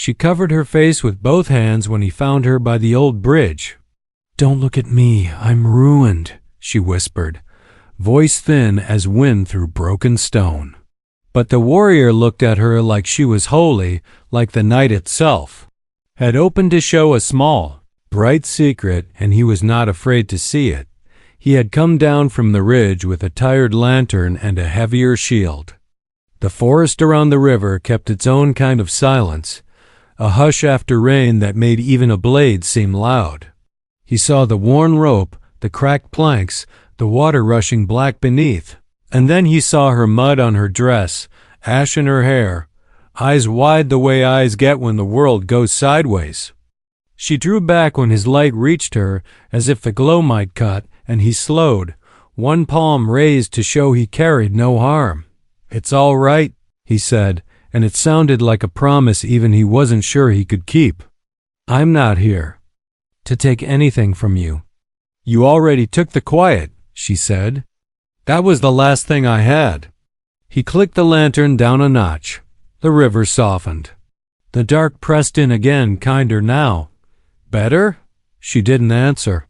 She covered her face with both hands when he found her by the old bridge. "Don't look at me, I'm ruined," she whispered, voice thin as wind through broken stone. But the warrior looked at her like she was holy, like the night itself had opened to show a small, bright secret, and he was not afraid to see it. He had come down from the ridge with a tired lantern and a heavier shield. The forest around the river kept its own kind of silence, a hush after rain that made even a blade seem loud. He saw the worn rope, the cracked planks, the water rushing black beneath, and then he saw her mud on her dress, ash in her hair, eyes wide the way eyes get when the world goes sideways. She drew back when his light reached her, as if the glow might cut, and he slowed, one palm raised to show he carried no harm. "It's all right," he said, and it sounded like a promise even he wasn't sure he could keep. "I'm not here to take anything from you. You already took the quiet," she said. "That was the last thing I had." He clicked the lantern down a notch. The river softened. The dark pressed in again, kinder now. "Better?" She didn't answer.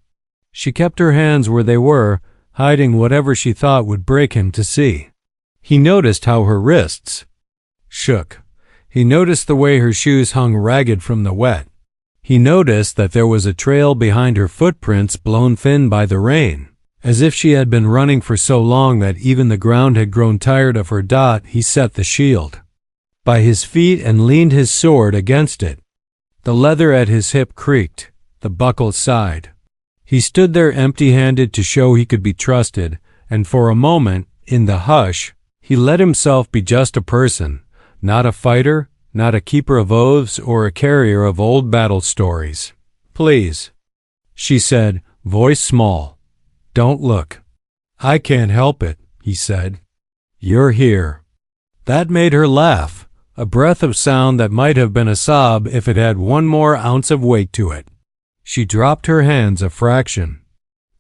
She kept her hands where they were, hiding whatever she thought would break him to see. He noticed how her wrists shook. He noticed the way her shoes hung ragged from the wet. He noticed that there was a trail behind her footprints blown thin by the rain. As if she had been running for so long that even the ground had grown tired of her dot, he set the shield by his feet and leaned his sword against it. The leather at his hip creaked. The buckle sighed. He stood there empty-handed to show he could be trusted, and for a moment, in the hush, he let himself be just a person, not a fighter, not a keeper of oaths or a carrier of old battle stories. "Please," she said, voice small. "Don't look." "I can't help it," he said. "You're here." That made her laugh, a breath of sound that might have been a sob if it had one more ounce of weight to it. She dropped her hands a fraction,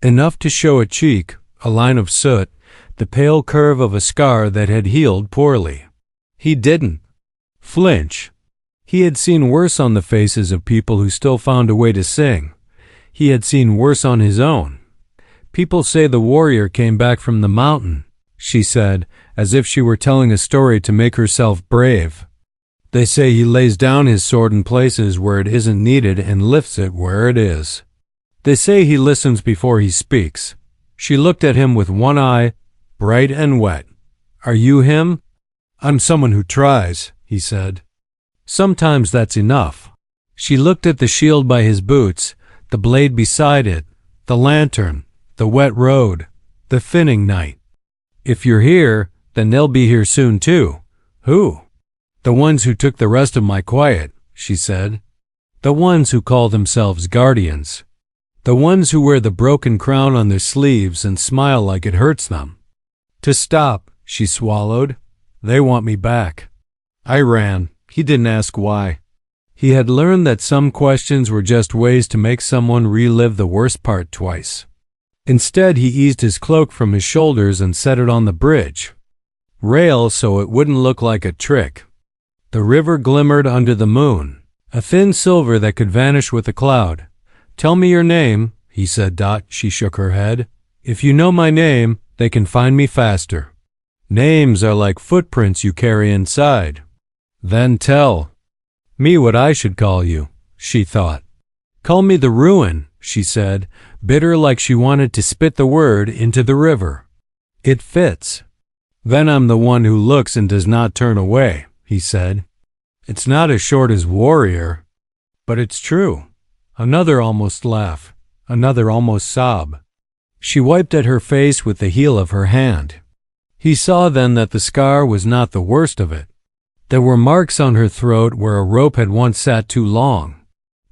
enough to show a cheek, a line of soot, the pale curve of a scar that had healed poorly. He didn't flinch. He had seen worse on the faces of people who still found a way to sing. He had seen worse on his own. "People say the warrior came back from the mountain," she said, as if she were telling a story to make herself brave. "They say he lays down his sword in places where it isn't needed and lifts it where it is. They say he listens before he speaks." She looked at him with one eye, bright and wet. "Are you him?" "I'm someone who tries," he said. "Sometimes that's enough." She looked at the shield by his boots, the blade beside it, the lantern, the wet road, the thinning night. "If you're here, then they'll be here soon too." "Who?" "The ones who took the rest of my quiet," she said. "The ones who call themselves guardians. The ones who wear the broken crown on their sleeves and smile like it hurts them." "To stop," she swallowed. "They want me back." I ran. He didn't ask why. He had learned that some questions were just ways to make someone relive the worst part twice. Instead, he eased his cloak from his shoulders and set it on the bridge rail so it wouldn't look like a trick. The river glimmered under the moon, a thin silver that could vanish with a cloud. "Tell me your name," he said. She shook her head. "If you know my name, they can find me faster. Names are like footprints you carry inside." "Then tell me what I should call you," she thought. "Call me the Ruin," she said, bitter like she wanted to spit the word into the river. "It fits." "Then I'm the one who looks and does not turn away," he said. "It's not as short as warrior, but it's true." Another almost laugh, another almost sob. She wiped at her face with the heel of her hand. He saw then that the scar was not the worst of it. There were marks on her throat where a rope had once sat too long.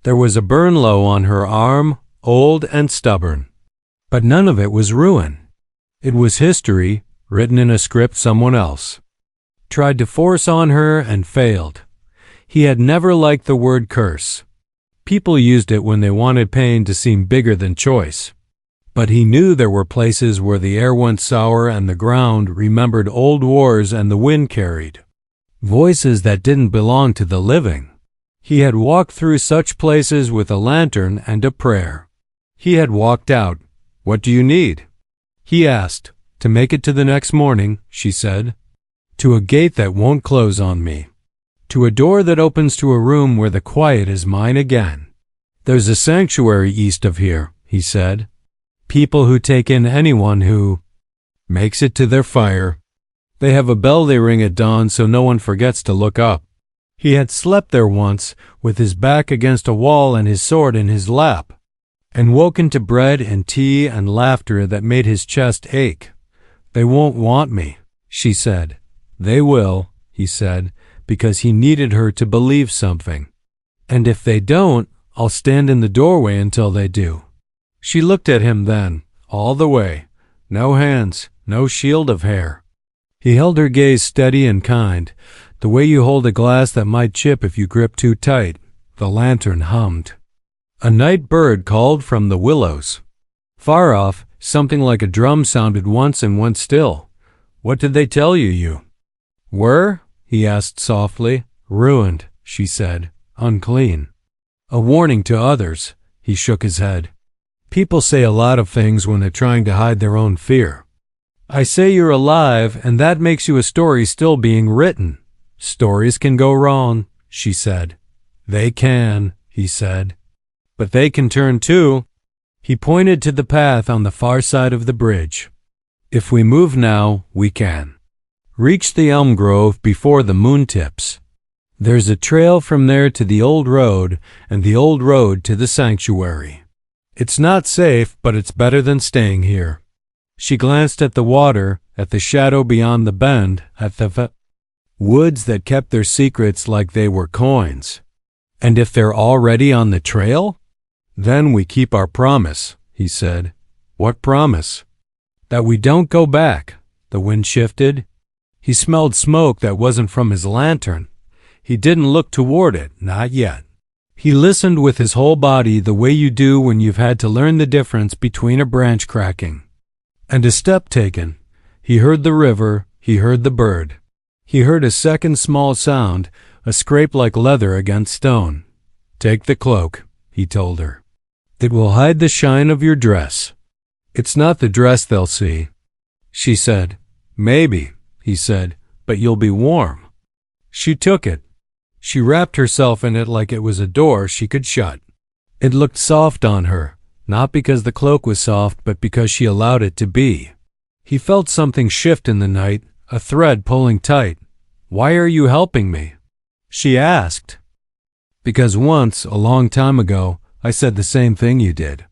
There was a burn low on her arm, old and stubborn. But none of it was ruin. It was history, written in a script someone else tried to force on her and failed. He had never liked the word curse. People used it when they wanted pain to seem bigger than choice. But he knew there were places where the air went sour and the ground remembered old wars and the wind carried voices that didn't belong to the living. He had walked through such places with a lantern and a prayer. He had walked out. "What do you need?" he asked. "To make it to the next morning," she said. "To a gate that won't close on me. To a door that opens to a room where the quiet is mine again. There's a sanctuary east of here," he said. "People who take in anyone who makes it to their fire. They have a bell they ring at dawn so no one forgets to look up." He had slept there once, with his back against a wall and his sword in his lap, and woken to bread and tea and laughter that made his chest ache. "They won't want me," she said. "They will," he said, because he needed her to believe something. "And if they don't, I'll stand in the doorway until they do." She looked at him then, all the way. No hands, no shield of hair. He held her gaze steady and kind, the way you hold a glass that might chip if you grip too tight. The lantern hummed. A night bird called from the willows. Far off, something like a drum sounded once and went still. "What did they tell you were?" he asked softly. "Ruined," she said. "Unclean." "A warning to others." He shook his head. "People say a lot of things when they're trying to hide their own fear. I say you're alive, and that makes you a story still being written. Stories can go wrong," she said. "They can," he said. "But they can turn too." He pointed to the path on the far side of the bridge. "If we move now, we can reach the elm grove before the moon tips. There's a trail from there to the old road, and the old road to the sanctuary. It's not safe, but it's better than staying here." She glanced at the water, at the shadow beyond the bend, at the woods that kept their secrets like they were coins. "And if they're already on the trail? Then we keep our promise," he said. "What promise?" "That we don't go back." The wind shifted. He smelled smoke that wasn't from his lantern. He didn't look toward it, not yet. He listened with his whole body the way you do when you've had to learn the difference between a branch cracking and a step taken. He heard the river, he heard the bird. He heard a second small sound, a scrape like leather against stone. "Take the cloak," he told her. "It will hide the shine of your dress." "It's not the dress they'll see," she said. "Maybe," he said, "but you'll be warm." She took it. She wrapped herself in it like it was a door she could shut. It looked soft on her, not because the cloak was soft, but because she allowed it to be. He felt something shift in the night, a thread pulling tight. "Why are you helping me?" she asked. "Because once, a long time ago, I said the same thing you did."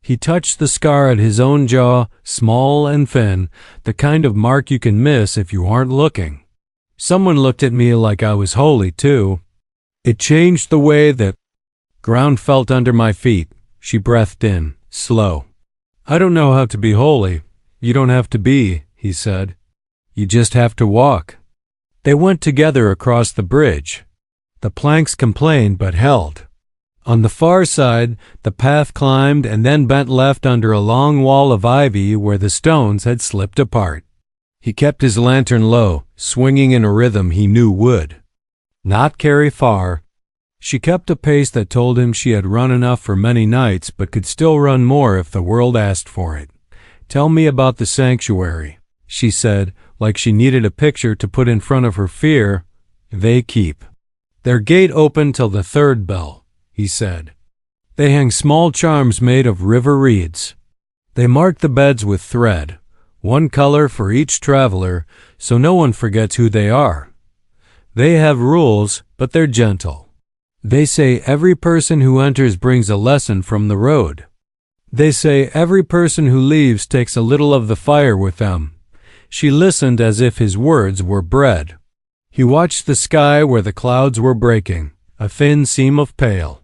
He touched the scar at his own jaw, small and thin, the kind of mark you can miss if you aren't looking. "Someone looked at me like I was holy, too. It changed the way that ground felt under my feet." She breathed in, slow. "I don't know how to be holy." "You don't have to be," he said. "You just have to walk." They went together across the bridge. The planks complained but held. On the far side, the path climbed and then bent left under a long wall of ivy where the stones had slipped apart. He kept his lantern low, swinging in a rhythm he knew would not carry far. She kept a pace that told him she had run enough for many nights but could still run more if the world asked for it. "Tell me about the sanctuary," she said, like she needed a picture to put in front of her fear. "They keep their gate open till the third bell," he said. "They hang small charms made of river reeds. They mark the beds with thread, one color for each traveler, so no one forgets who they are. They have rules, but they're gentle. They say every person who enters brings a lesson from the road. They say every person who leaves takes a little of the fire with them." She listened as if his words were bread. He watched the sky where the clouds were breaking, a thin seam of pale.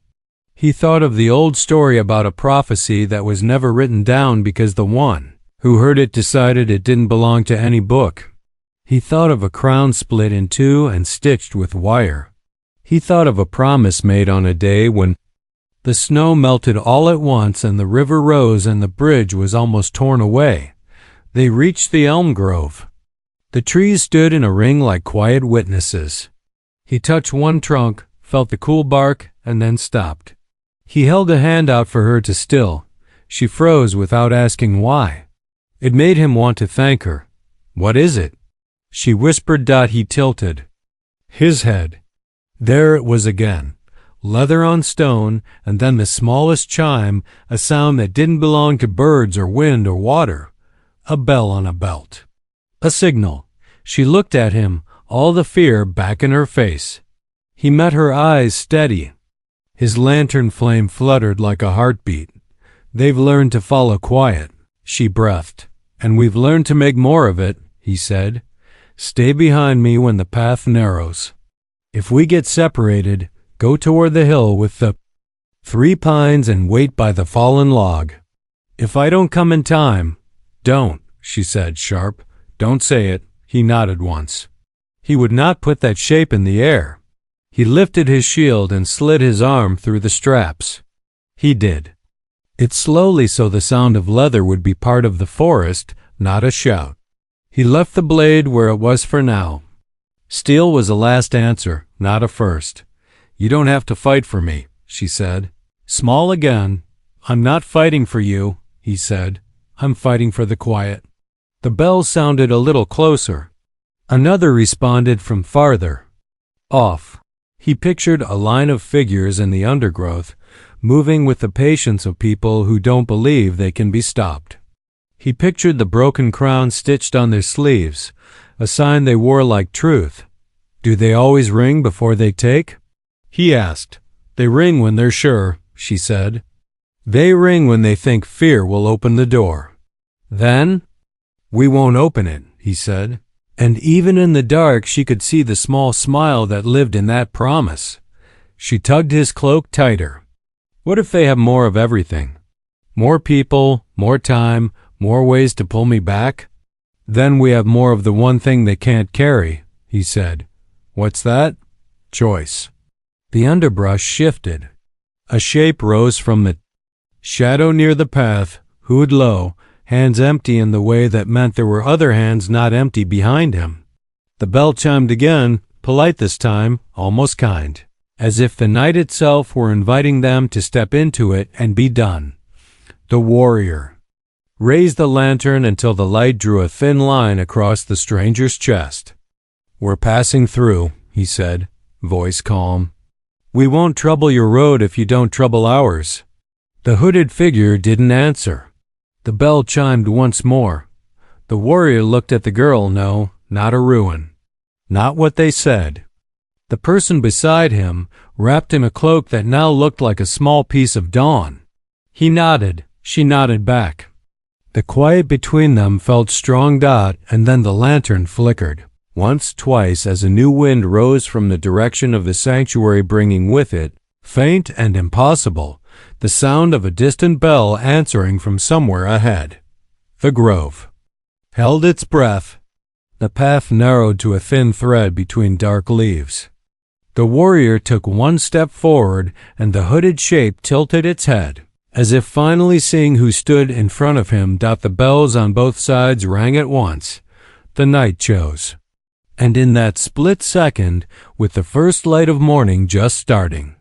He thought of the old story about a prophecy that was never written down because the one who heard it decided it didn't belong to any book. He thought of a crown split in two and stitched with wire. He thought of a promise made on a day when the snow melted all at once and the river rose and the bridge was almost torn away. They reached the elm grove. The trees stood in a ring like quiet witnesses. He touched one trunk, felt the cool bark, and then stopped. He held a hand out for her to still. She froze without asking why. It made him want to thank her. "What is it?" she whispered. He tilted his head. There it was again. Leather on stone, and then the smallest chime, a sound that didn't belong to birds or wind or water. A bell on a belt. A signal. She looked at him, all the fear back in her face. He met her eyes steady. His lantern flame fluttered like a heartbeat. "They've learned to follow quiet," she breathed. "And we've learned to make more of it," he said. "Stay behind me when the path narrows. If we get separated, go toward the hill with the 3 pines and wait by the fallen log. If I don't come in time—" "Don't," she said, sharp. "Don't say it." He nodded once. He would not put that shape in the air. He lifted his shield and slid his arm through the straps. He did it slowly so the sound of leather would be part of the forest, not a shout. He left the blade where it was for now. Steel was a last answer, not a first. "You don't have to fight for me," she said. Small again. "I'm not fighting for you," he said. "I'm fighting for the quiet." The bell sounded a little closer. Another responded from farther off. He pictured a line of figures in the undergrowth, moving with the patience of people who don't believe they can be stopped. He pictured the broken crown stitched on their sleeves, a sign they wore like truth. "Do they always ring before they take?" he asked. "They ring when they're sure," she said. "They ring when they think fear will open the door. Then, we won't open it," he said. And even in the dark she could see the small smile that lived in that promise. She tugged his cloak tighter. "What if they have more of everything? More people, more time, more ways to pull me back? Then we have more of the one thing they can't carry," he said. "What's that?" "Choice." The underbrush shifted. A shape rose from the shadow near the path, hood low, hands empty in the way that meant there were other hands not empty behind him. The bell chimed again, polite this time, almost kind, as if the night itself were inviting them to step into it and be done. The warrior raised the lantern until the light drew a thin line across the stranger's chest. "We're passing through," he said, voice calm. "We won't trouble your road if you don't trouble ours." The hooded figure didn't answer. The bell chimed once more. The warrior looked at the girl. No, not a ruin. Not what they said. The person beside him, wrapped in a cloak that now looked like a small piece of dawn. He nodded. She nodded back. The quiet between them felt strong. And then the lantern flickered. Once, twice, as a new wind rose from the direction of the sanctuary, bringing with it, faint and impossible, the sound of a distant bell answering from somewhere ahead. The grove held its breath. The path narrowed to a thin thread between dark leaves. The warrior took one step forward, and the hooded shape tilted its head, as if finally seeing who stood in front of him. The bells on both sides rang at once. The night chose. And in that split second, with the first light of morning just starting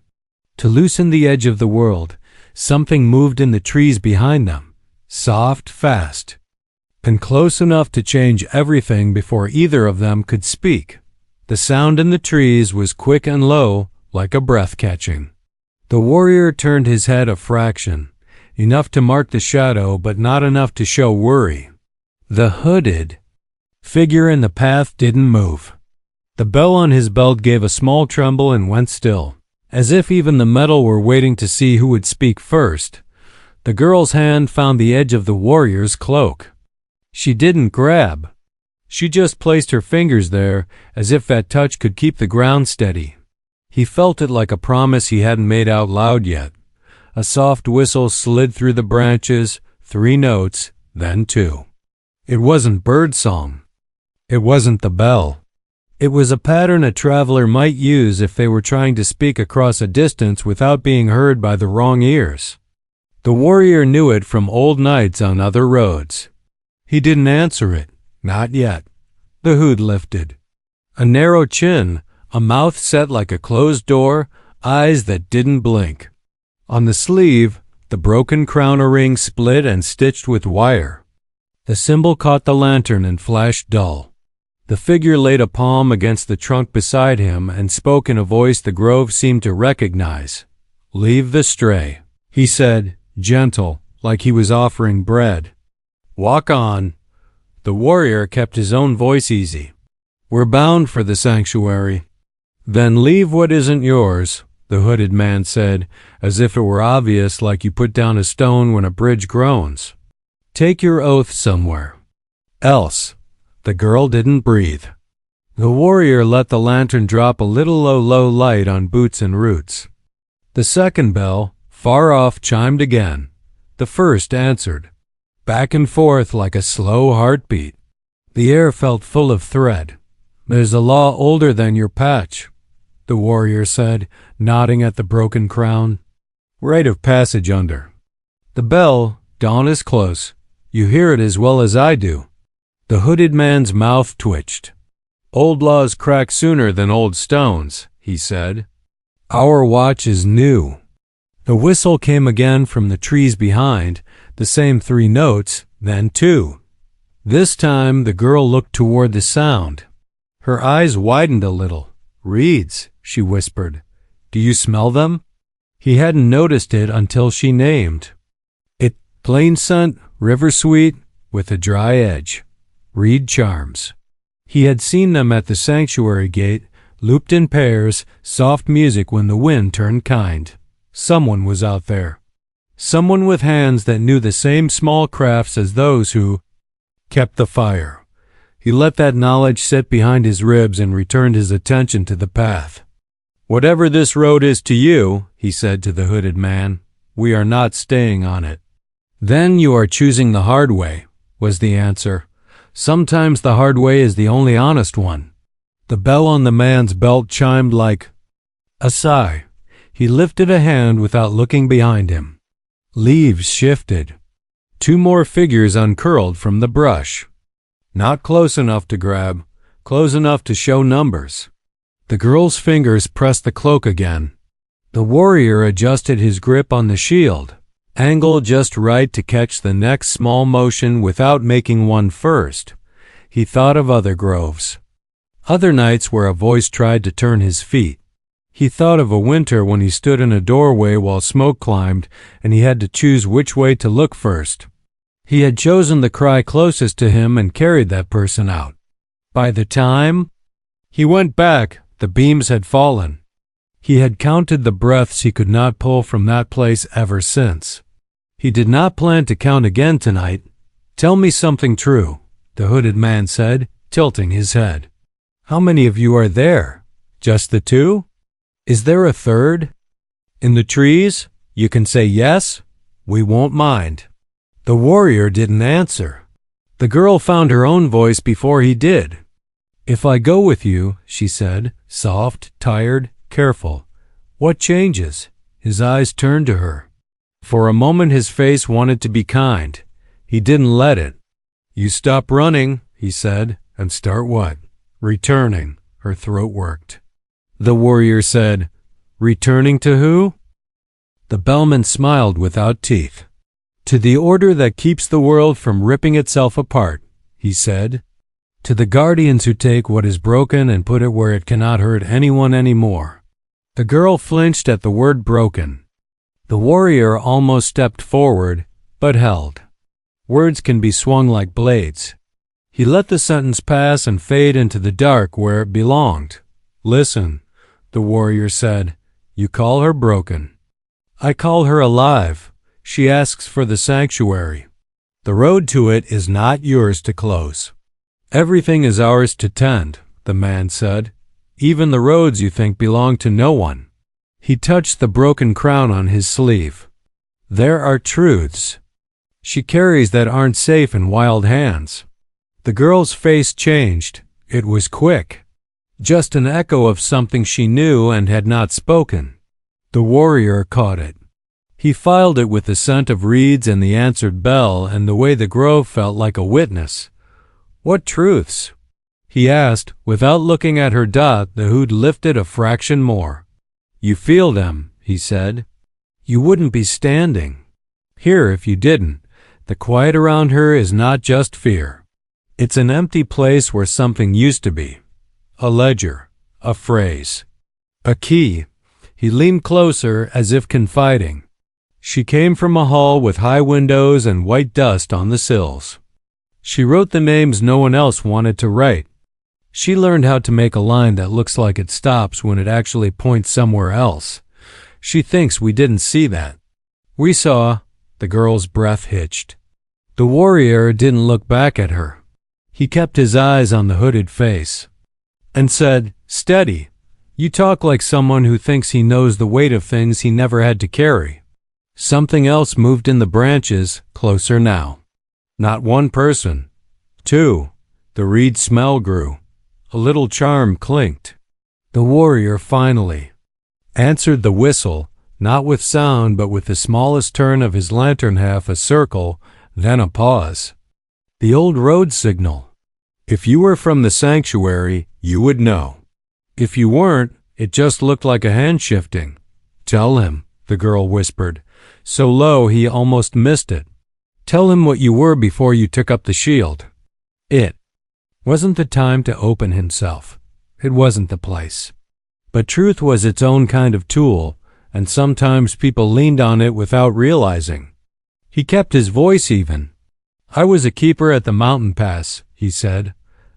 to loosen the edge of the world, something moved in the trees behind them, soft, fast, and close enough to change everything before either of them could speak. The sound in the trees was quick and low, like a breath catching. The warrior turned his head a fraction, enough to mark the shadow but not enough to show worry. The hooded figure in the path didn't move. The bell on his belt gave a small tremble and went still, as if even the metal were waiting to see who would speak first. The girl's hand found the edge of the warrior's cloak. She didn't grab. She just placed her fingers there, as if that touch could keep the ground steady. He felt it like a promise he hadn't made out loud yet. A soft whistle slid through the branches, 3 notes, then 2. It wasn't birdsong. It wasn't the bell. It was a pattern a traveler might use if they were trying to speak across a distance without being heard by the wrong ears. The warrior knew it from old nights on other roads. He didn't answer it, not yet. The hood lifted. A narrow chin, a mouth set like a closed door, eyes that didn't blink. On the sleeve, the broken crown ring split and stitched with wire. The symbol caught the lantern and flashed dull. The figure laid a palm against the trunk beside him and spoke in a voice the grove seemed to recognize. "Leave the stray," he said, gentle, like he was offering bread. "Walk on." The warrior kept his own voice easy. "We're bound for the sanctuary." "Then leave what isn't yours," the hooded man said, as if it were obvious, like you put down a stone when a bridge groans. "Take your oath somewhere. Else." The girl didn't breathe. The warrior let the lantern drop a little low light on boots and roots. The second bell, far off, chimed again. The first answered, back and forth like a slow heartbeat. The air felt full of thread. "There's a law older than your patch," the warrior said, nodding at the broken crown. "Rite of passage under." The bell, dawn is close. You hear it as well as I do. The hooded man's mouth twitched. "Old laws crack sooner than old stones," he said. "Our watch is new." The whistle came again from the trees behind, the same 3 notes, then 2. This time the girl looked toward the sound. Her eyes widened a little. "Reeds," she whispered. "Do you smell them?" He hadn't noticed it until she named it. Plain scent, river sweet, with a dry edge. Reed charms. He had seen them at the sanctuary gate, looped in pairs, soft music when the wind turned kind. Someone was out there. Someone with hands that knew the same small crafts as those who kept the fire. He let that knowledge sit behind his ribs and returned his attention to the path. "Whatever this road is to you," he said to the hooded man, "we are not staying on it." "Then you are choosing the hard way," was the answer. "Sometimes the hard way is the only honest one." The bell on the man's belt chimed like a sigh. He lifted a hand without looking behind him. Leaves shifted. 2 more figures uncurled from the brush. Not close enough to grab, close enough to show numbers. The girl's fingers pressed the cloak again. The warrior adjusted his grip on the shield, angle just right to catch the next small motion without making one first. He thought of other groves. Other nights where a voice tried to turn his feet. He thought of a winter when he stood in a doorway while smoke climbed and he had to choose which way to look first. He had chosen the cry closest to him and carried that person out. By the time he went back, the beams had fallen. He had counted the breaths he could not pull from that place ever since. He did not plan to count again tonight. "Tell me something true," the hooded man said, tilting his head. "How many of you are there? Just the 2? Is there a third? In the trees? You can say yes. We won't mind." The warrior didn't answer. The girl found her own voice before he did. "If I go with you," she said, soft, tired, careful, "what changes?" His eyes turned to her. For a moment his face wanted to be kind. He didn't let it. "You stop running," he said, "and start what?" "Returning." Her throat worked. The warrior said, "Returning to who?" The bellman smiled without teeth. "To the order that keeps the world from ripping itself apart," he said. "To the guardians who take what is broken and put it where it cannot hurt anyone anymore." The girl flinched at the word broken. The warrior almost stepped forward, but held. Words can be swung like blades. He let the sentence pass and fade into the dark where it belonged. "Listen," the warrior said, "you call her broken. I call her alive. She asks for the sanctuary. The road to it is not yours to close. Everything is ours to tend," the man said, "even the roads you think belong to no one." He touched the broken crown on his sleeve. "There are truths she carries that aren't safe in wild hands." The girl's face changed. It was quick. Just an echo of something she knew and had not spoken. The warrior caught it. He filed it with the scent of reeds and the answered bell and the way the grove felt like a witness. "What truths?" he asked. Without looking at her dot, the hood lifted a fraction more. You feel them, he said. You wouldn't be standing here if you didn't. The quiet around her is not just fear. It's an empty place where something used to be. A ledger, a phrase, a key. He leaned closer as if confiding. She came from a hall with high windows and white dust on the sills. She wrote the names no one else wanted to write. She learned how to make a line that looks like it stops when it actually points somewhere else. She thinks we didn't see that. We saw. The girl's breath hitched. The warrior didn't look back at her. He kept his eyes on the hooded face and said, Steady. You talk like someone who thinks he knows the weight of things he never had to carry. Something else moved in the branches, closer now. Not one person. Two. The reed smell grew. A little charm clinked. The warrior finally answered the whistle, not with sound but with the smallest turn of his lantern, half a circle, then a pause. The old road signal. If you were from the sanctuary, you would know. If you weren't, it just looked like a hand shifting. Tell him, the girl whispered, so low he almost missed it. Tell him what you were before you took up the shield. It wasn't the time to open himself. It wasn't the place. But truth was its own kind of tool, and sometimes people leaned on it without realizing. He kept his voice even. I was a keeper at the mountain pass, he said.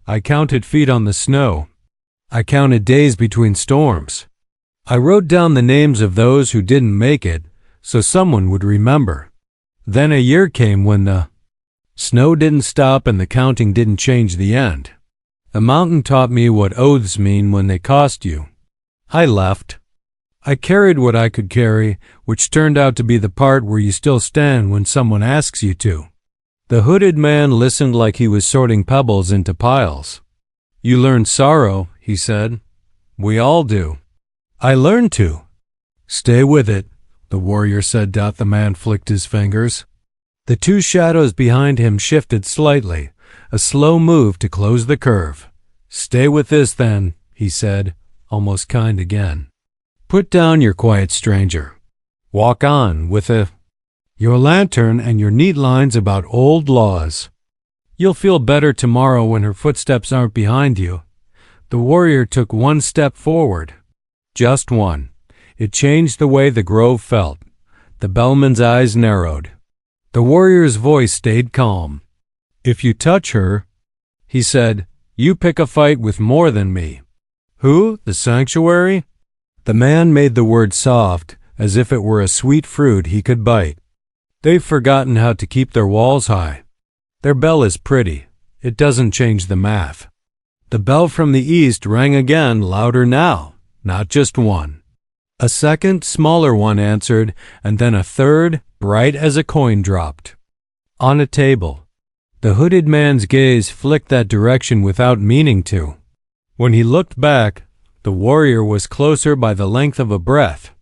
I counted feet on the snow. I counted days between storms. I wrote down the names of those who didn't make it, so someone would remember. Then a year came when the snow didn't stop and the counting didn't change the end. The mountain taught me what oaths mean when they cost you. I left. I carried what I could carry, which turned out to be the part where you still stand when someone asks you to. The hooded man listened like he was sorting pebbles into piles. You learned sorrow, he said. We all do. I learned to. Stay with it, the warrior said. The man flicked his fingers. The two shadows behind him shifted slightly, a slow move to close the curve. Stay with this then, he said, almost kind again. Put down your quiet stranger. Walk on with your lantern and your neat lines about old laws. You'll feel better tomorrow when her footsteps aren't behind you. The warrior took one step forward. Just one. It changed the way the grove felt. The bellman's eyes narrowed. The warrior's voice stayed calm. If you touch her, he said, you pick a fight with more than me. Who? The sanctuary? The man made the word soft, as if it were a sweet fruit he could bite. They've forgotten how to keep their walls high. Their bell is pretty. It doesn't change the math. The bell from the east rang again, louder now, not just one. A second, smaller one answered, and then a third, bright as a coin, dropped. On a table. The hooded man's gaze flicked that direction without meaning to. When he looked back, the warrior was closer by the length of a breath.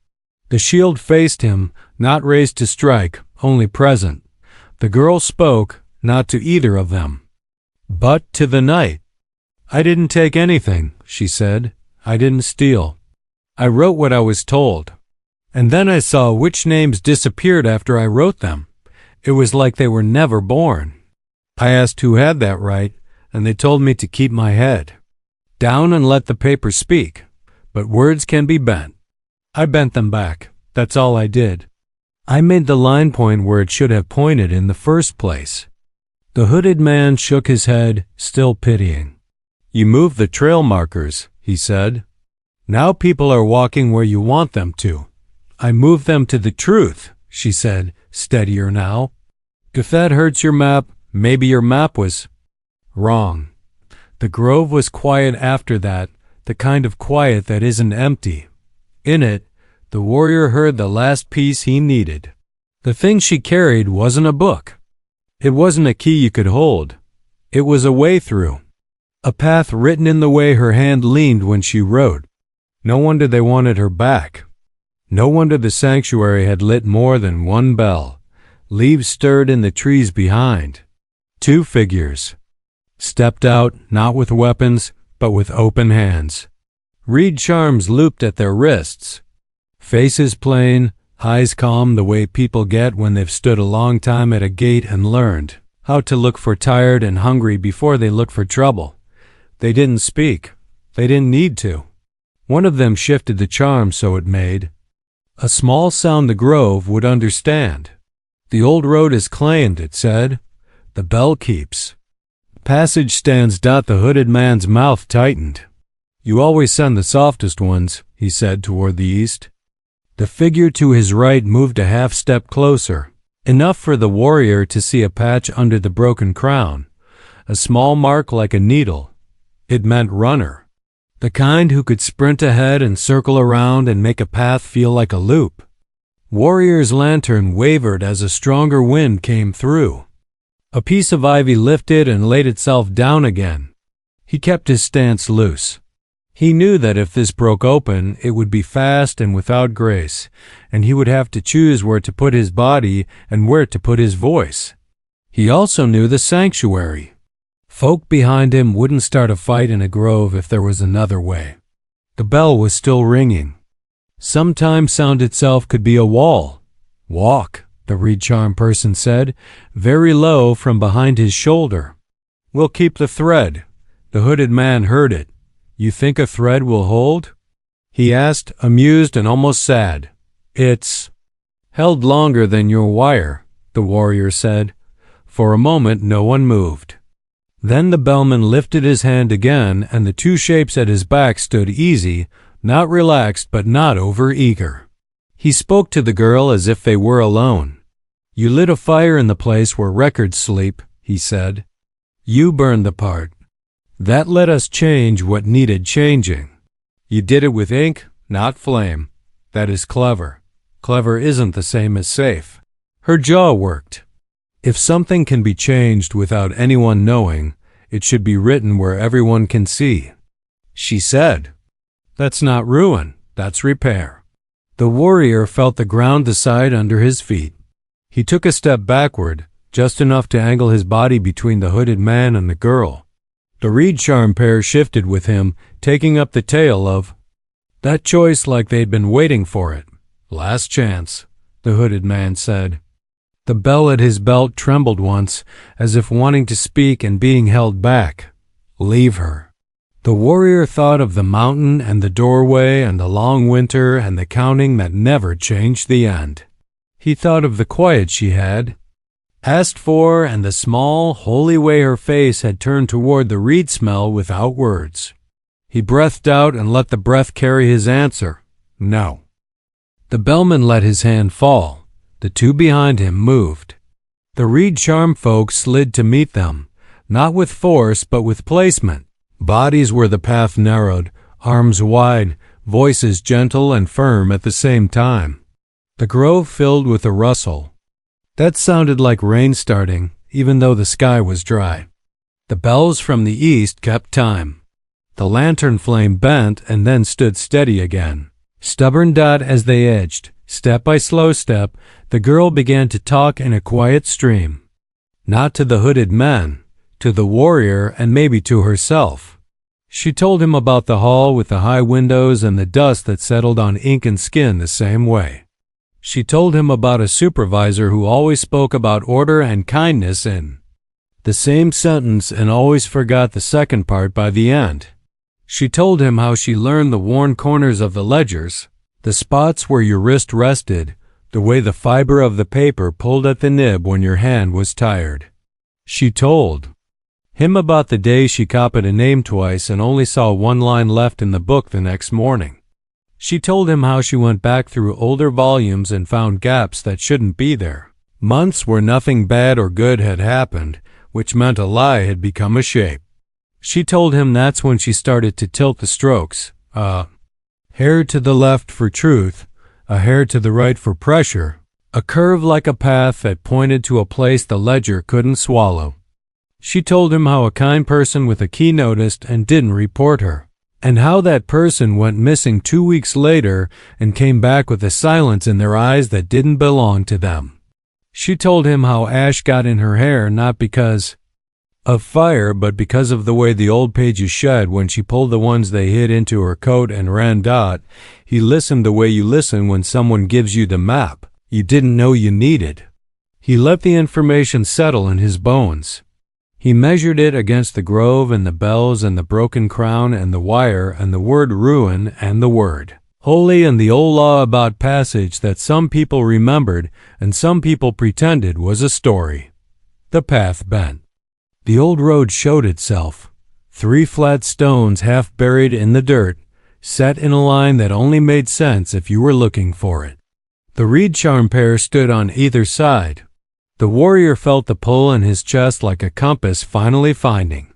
The shield faced him, not raised to strike, only present. The girl spoke, not to either of them, but to the night. I didn't take anything, she said. I didn't steal. I wrote what I was told. And then I saw which names disappeared after I wrote them. It was like they were never born. I asked who had that right, and they told me to keep my head down and let the paper speak. But words can be bent. I bent them back. That's all I did. I made the line point where it should have pointed in the first place. The hooded man shook his head, still pitying. You moved the trail markers, he said. Now people are walking where you want them to. I moved them to the truth, she said, steadier now. If that hurts your map, maybe your map was wrong. The grove was quiet after that, the kind of quiet that isn't empty. In it, the warrior heard the last piece he needed. The thing she carried wasn't a book. It wasn't a key you could hold. It was a way through. A path written in the way her hand leaned when she wrote. No wonder they wanted her back. No wonder the sanctuary had lit more than one bell. Leaves stirred in the trees behind. Two figures. stepped out not with weapons, but with open hands. Reed charms looped at their wrists. Faces plain, eyes calm the way people get when they've stood a long time at a gate and learned how to look for tired and hungry before they look for trouble. They didn't speak. They didn't need to. One of them shifted the charm so it made a small sound the grove would understand. The old road is claimed, it said. The bell keeps. Passage stands. The hooded man's mouth tightened. You always send the softest ones, he said toward the east. The figure to his right moved a half step closer, enough for the warrior to see a patch under the broken crown, a small mark like a needle. It meant runner. The kind who could sprint ahead and circle around and make a path feel like a loop. Warrior's lantern wavered as a stronger wind came through. A piece of ivy lifted and laid itself down again. He kept his stance loose. He knew that if this broke open, it would be fast and without grace, and he would have to choose where to put his body and where to put his voice. He also knew the sanctuary. Folk behind him wouldn't start a fight in a grove if there was another way. The bell was still ringing. Sometimes sound itself could be a wall. Walk, the reed charm person said, very low from behind his shoulder. We'll keep the thread. The hooded man heard it. You think a thread will hold? He asked, amused and almost sad. It's held longer than your wire, the warrior said. For a moment no one moved. Then the bellman lifted his hand again, and the two shapes at his back stood easy, not relaxed but not over-eager. He spoke to the girl as if they were alone. You lit a fire in the place where records sleep, he said. You burned the part. That let us change what needed changing. You did it with ink, not flame. That is clever. Clever isn't the same as safe. Her jaw worked. If something can be changed without anyone knowing, it should be written where everyone can see. She said, That's not ruin, that's repair. The warrior felt the ground decide under his feet. He took a step backward, just enough to angle his body between the hooded man and the girl. The reed charm pair shifted with him, taking up the tale of that choice like they'd been waiting for it. Last chance, the hooded man said. The bell at his belt trembled once, as if wanting to speak and being held back. Leave her. The warrior thought of the mountain and the doorway and the long winter and the counting that never changed the end. He thought of the quiet she had asked for and the small, holy way her face had turned toward the reed smell without words. He breathed out and let the breath carry his answer. No. The bellman let his hand fall. The two behind him moved. The reed charm folk slid to meet them, not with force but with placement. Bodies where the path narrowed, arms wide, voices gentle and firm at the same time. The grove filled with a rustle. That sounded like rain starting, even though the sky was dry. The bells from the east kept time. The lantern flame bent and then stood steady again. Stubborn dot as they edged, step by slow step, the girl began to talk in a quiet stream. Not to the hooded men, to the warrior and maybe to herself. She told him about the hall with the high windows and the dust that settled on ink and skin the same way. She told him about a supervisor who always spoke about order and kindness in the same sentence and always forgot the second part by the end. She told him how she learned the worn corners of the ledgers, the spots where your wrist rested, the way the fiber of the paper pulled at the nib when your hand was tired. She told him about the day she copied a name twice and only saw one line left in the book the next morning. She told him how she went back through older volumes and found gaps that shouldn't be there. Months where nothing bad or good had happened, which meant a lie had become a shape. She told him that's when she started to tilt the strokes. A hair to the left for truth, a hair to the right for pressure, a curve like a path that pointed to a place the ledger couldn't swallow. She told him how a kind person with a key noticed and didn't report her, and how that person went missing 2 weeks later and came back with a silence in their eyes that didn't belong to them. She told him how ash got in her hair not because of fire, but because of the way the old pages shed when she pulled the ones they hid into her coat and ran. He listened the way you listen when someone gives you the map you didn't know you needed. He let the information settle in his bones. He measured it against the grove and the bells and the broken crown and the wire and the word ruin and the word holy and the old law about passage that some people remembered and some people pretended was a story. The path bent. The old road showed itself. 3 flat stones half buried in the dirt, set in a line that only made sense if you were looking for it. The reed charm pair stood on either side. The warrior felt the pull in his chest like a compass finally finding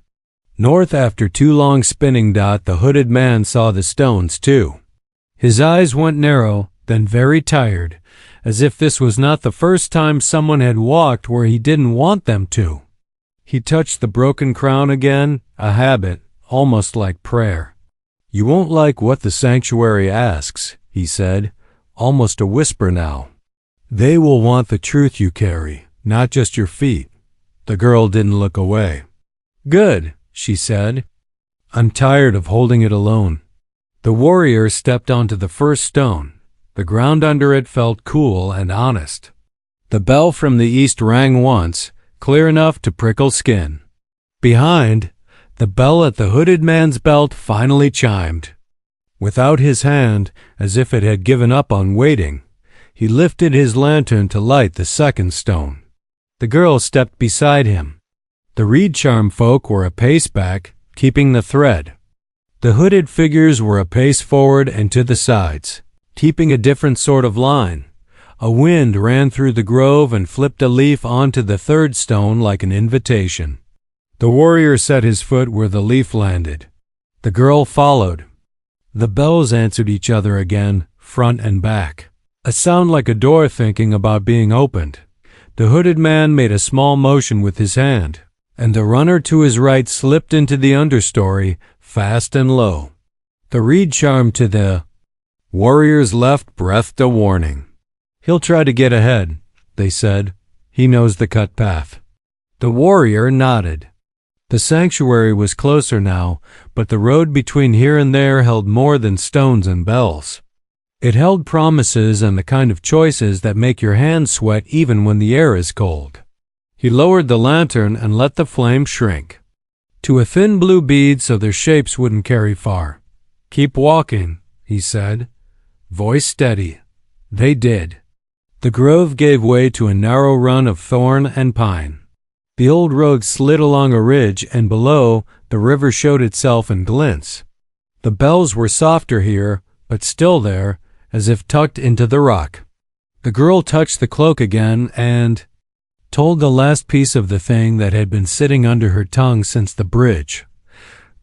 north after too long spinning. The hooded man saw the stones too. His eyes went narrow, then very tired, as if this was not the first time someone had walked where he didn't want them to. He touched the broken crown again, a habit, almost like prayer. "You won't like what the sanctuary asks," he said, almost a whisper now. "They will want the truth you carry, not just your feet." The girl didn't look away. "Good," she said. "I'm tired of holding it alone." The warrior stepped onto the first stone. The ground under it felt cool and honest. The bell from the east rang once, clear enough to prickle skin. Behind, the bell at the hooded man's belt finally chimed. Without his hand, as if it had given up on waiting, he lifted his lantern to light the second stone. The girl stepped beside him. The reed charm folk were a pace back, keeping the thread. The hooded figures were a pace forward and to the sides, keeping a different sort of line. A wind ran through the grove and flipped a leaf onto the third stone like an invitation. The warrior set his foot where the leaf landed. The girl followed. The bells answered each other again, front and back. A sound like a door thinking about being opened. The hooded man made a small motion with his hand, and the runner to his right slipped into the understory, fast and low. The reed charm to the warrior's left breathed a warning. "He'll try to get ahead," they said. "He knows the cut path." The warrior nodded. The sanctuary was closer now, but the road between here and there held more than stones and bells. It held promises and the kind of choices that make your hands sweat even when the air is cold. He lowered the lantern and let the flame shrink to a thin blue bead so their shapes wouldn't carry far. "Keep walking," he said, voice steady. They did. The grove gave way to a narrow run of thorn and pine. The old road slid along a ridge, and below, the river showed itself in glints. The bells were softer here, but still there, as if tucked into the rock. The girl touched the cloak again and told the last piece of the thing that had been sitting under her tongue since the bridge.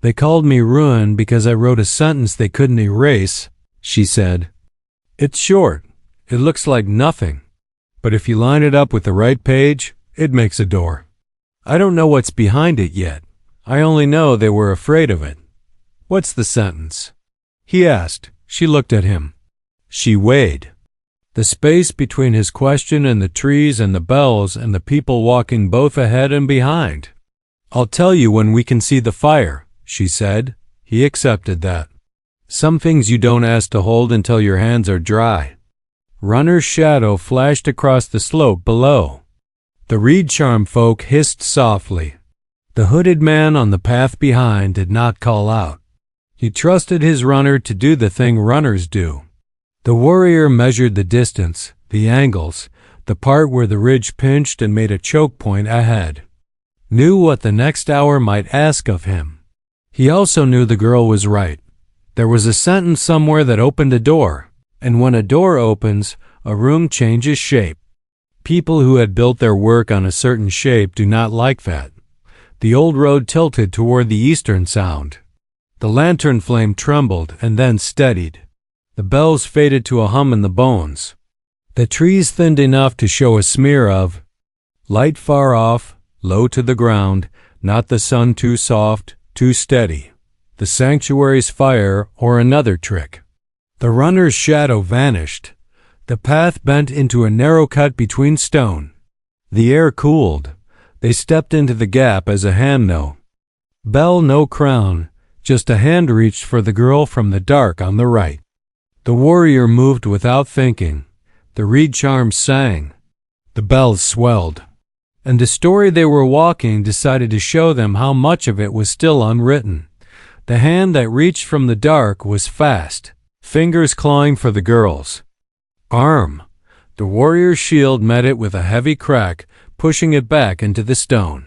"They called me ruin because I wrote a sentence they couldn't erase," she said. "It's short. It looks like nothing. But if you line it up with the right page, it makes a door. I don't know what's behind it yet. I only know they were afraid of it." "What's the sentence?" he asked. She looked at him. She weighed the space between his question and the trees and the bells and the people walking both ahead and behind. "I'll tell you when we can see the fire," she said. He accepted that. "Some things you don't ask to hold until your hands are dry." Runner's shadow flashed across the slope below. The reed charm folk hissed softly. The hooded man on the path behind did not call out. He trusted his runner to do the thing runners do. The warrior measured the distance, the angles, the part where the ridge pinched and made a choke point ahead. Knew what the next hour might ask of him. He also knew the girl was right. There was a sentence somewhere that opened a door, and when a door opens, a room changes shape. People who had built their work on a certain shape do not like that. The old road tilted toward the eastern sound. The lantern flame trembled and then steadied. The bells faded to a hum in the bones. The trees thinned enough to show a smear of light far off, low to the ground, not the sun too soft, too steady. The sanctuary's fire or another trick. The runner's shadow vanished. The path bent into a narrow cut between stone. The air cooled. They stepped into the gap as a hand no bell, no crown, just a hand reached for the girl from the dark on the right. The warrior moved without thinking. The reed charms sang. The bells swelled. And the story they were walking decided to show them how much of it was still unwritten. The hand that reached from the dark was fast, fingers clawing for the girl's arm. The warrior's shield met it with a heavy crack, pushing it back into the stone.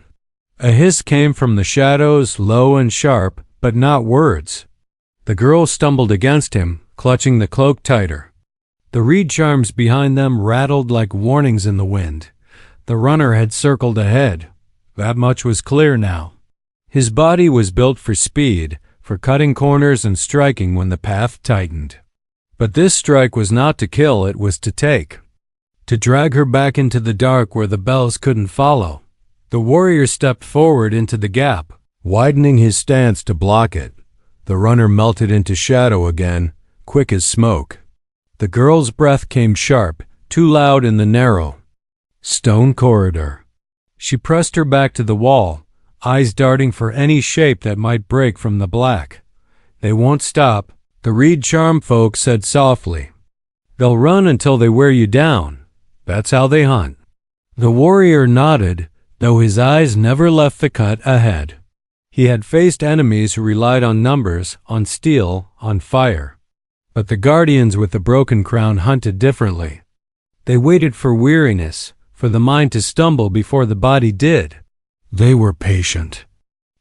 A hiss came from the shadows, low and sharp, but not words. The girl stumbled against him, clutching the cloak tighter. The reed charms behind them rattled like warnings in the wind. The runner had circled ahead. That much was clear now. His body was built for speed, for cutting corners and striking when the path tightened. But this strike was not to kill, it was to take. To drag her back into the dark where the bells couldn't follow. The warrior stepped forward into the gap, widening his stance to block it. The runner melted into shadow again, quick as smoke. The girl's breath came sharp, too loud in the narrow stone corridor. She pressed her back to the wall, eyes darting for any shape that might break from the black. They won't stop, the reed charm folk said softly. They'll run until they wear you down. That's how they hunt. The warrior nodded, though his eyes never left the cut ahead. He had faced enemies who relied on numbers, on steel, on fire. But the guardians with the broken crown hunted differently. They waited for weariness, for the mind to stumble before the body did. They were patient.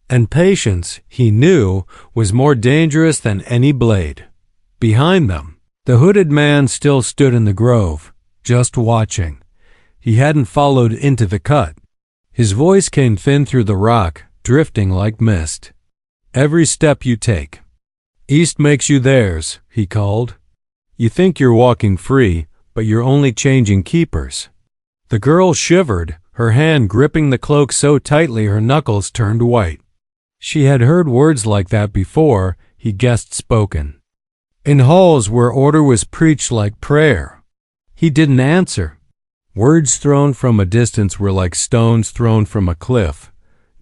And patience, he knew, was more dangerous than any blade. Behind them, the hooded man still stood in the grove, just watching. He hadn't followed into the cut. His voice came thin through the rock, drifting like mist. Every step you take. East makes you theirs, he called. You think you're walking free, but you're only changing keepers. The girl shivered, her hand gripping the cloak so tightly her knuckles turned white. She had heard words like that before, he guessed spoken. In halls where order was preached like prayer. He didn't answer. Words thrown from a distance were like stones thrown from a cliff.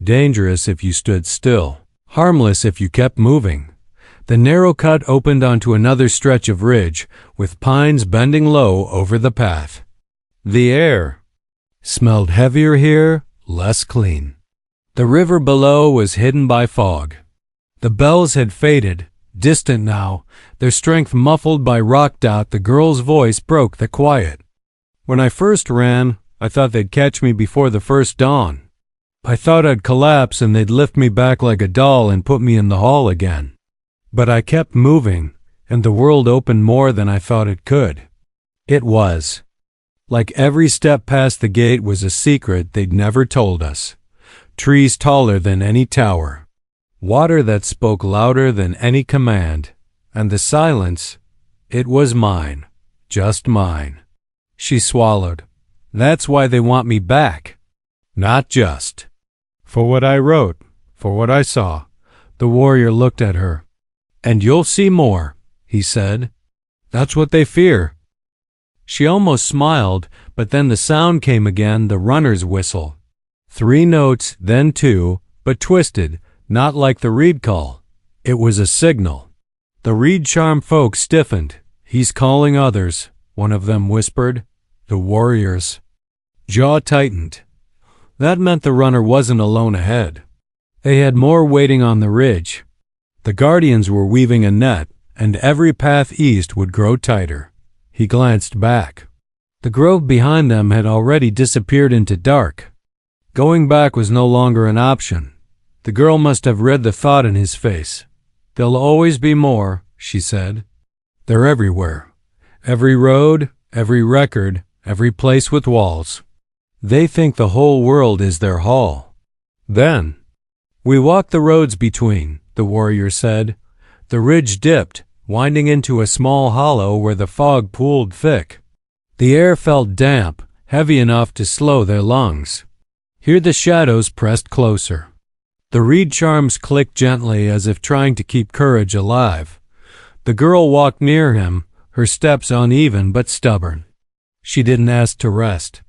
Dangerous if you stood still, harmless if you kept moving. The narrow cut opened onto another stretch of ridge, with pines bending low over the path. The air smelled heavier here, less clean. The river below was hidden by fog. The bells had faded, distant now, their strength muffled by rock dot. The girl's voice broke the quiet. When I first ran, I thought they'd catch me before the first dawn. I thought I'd collapse and they'd lift me back like a doll and put me in the hall again. But I kept moving, and the world opened more than I thought it could. It was. Like every step past the gate was a secret they'd never told us. Trees taller than any tower. Water that spoke louder than any command. And the silence, it was mine. Just mine. She swallowed. That's why they want me back. Not just. For what I wrote, for what I saw. The warrior looked at her. And you'll see more, he said. That's what they fear. She almost smiled, but then the sound came again, the runner's whistle. 3 notes, then 2, but twisted, not like the reed call. It was a signal. The reed charm folk stiffened. He's calling others, one of them whispered. The warriors. Jaw tightened. That meant the runner wasn't alone ahead. They had more waiting on the ridge. The guardians were weaving a net, and every path east would grow tighter. He glanced back. The grove behind them had already disappeared into dark. Going back was no longer an option. The girl must have read the thought in his face. There'll always be more, she said. They're everywhere. Every road, every record, every place with walls. They think the whole world is their hall. Then, we walked the roads between, the warrior said. The ridge dipped, winding into a small hollow where the fog pooled thick. The air felt damp, heavy enough to slow their lungs. Here the shadows pressed closer. The reed charms clicked gently as if trying to keep courage alive. The girl walked near him, her steps uneven but stubborn. She didn't ask to rest.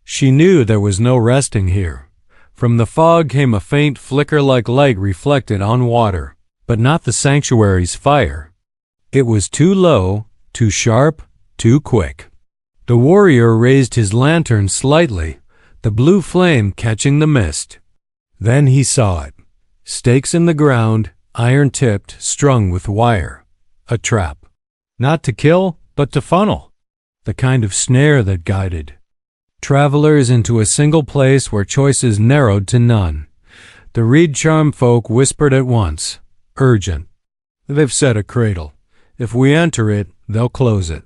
She knew there was no resting here. From the fog came a faint flicker like light reflected on water, but not the sanctuary's fire. It was too low, too sharp, too quick. The warrior raised his lantern slightly, the blue flame catching the mist. Then he saw it. Stakes in the ground, iron-tipped, strung with wire. A trap. Not to kill, but to funnel. The kind of snare that guided travelers into a single place where choices narrowed to none. The reed charm folk whispered at once. Urgent. They've set a cradle. If we enter it, they'll close it.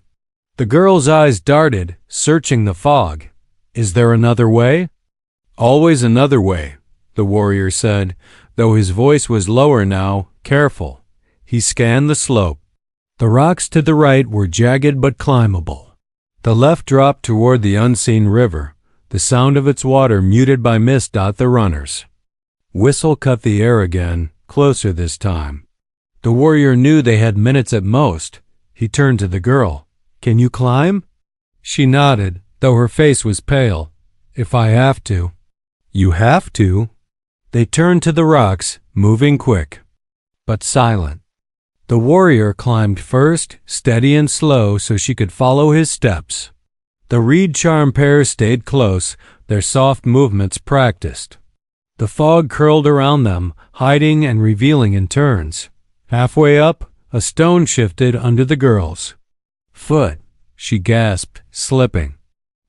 The girl's eyes darted, searching the fog. Is there another way? Always another way, the warrior said, though his voice was lower now, careful. He scanned the slope. The rocks to the right were jagged but climbable. The left dropped toward the unseen river, the sound of its water muted by mist. The runners. Whistle cut the air again, closer this time. The warrior knew they had minutes at most. He turned to the girl. Can you climb? She nodded, though her face was pale. If I have to. You have to? They turned to the rocks, moving quick, but silent. The warrior climbed first, steady and slow so she could follow his steps. The reed charm pair stayed close, their soft movements practiced. The fog curled around them, hiding and revealing in turns. Halfway up, a stone shifted under the girl's foot. She gasped, slipping.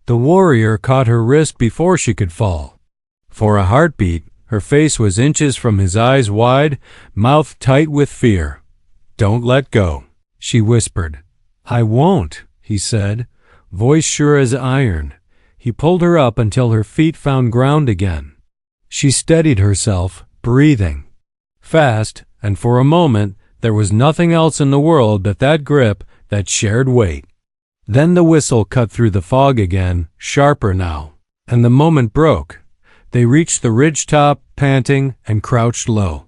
The warrior caught her wrist before she could fall. For a heartbeat, her face was inches from his eyes wide, mouth tight with fear. Don't let go, she whispered. I won't, he said, voice sure as iron. He pulled her up until her feet found ground again. She steadied herself, breathing fast, and for a moment there was nothing else in the world but that grip, that shared weight. Then the whistle cut through the fog again, sharper now, and the moment broke. They reached the ridge top, panting, and crouched low.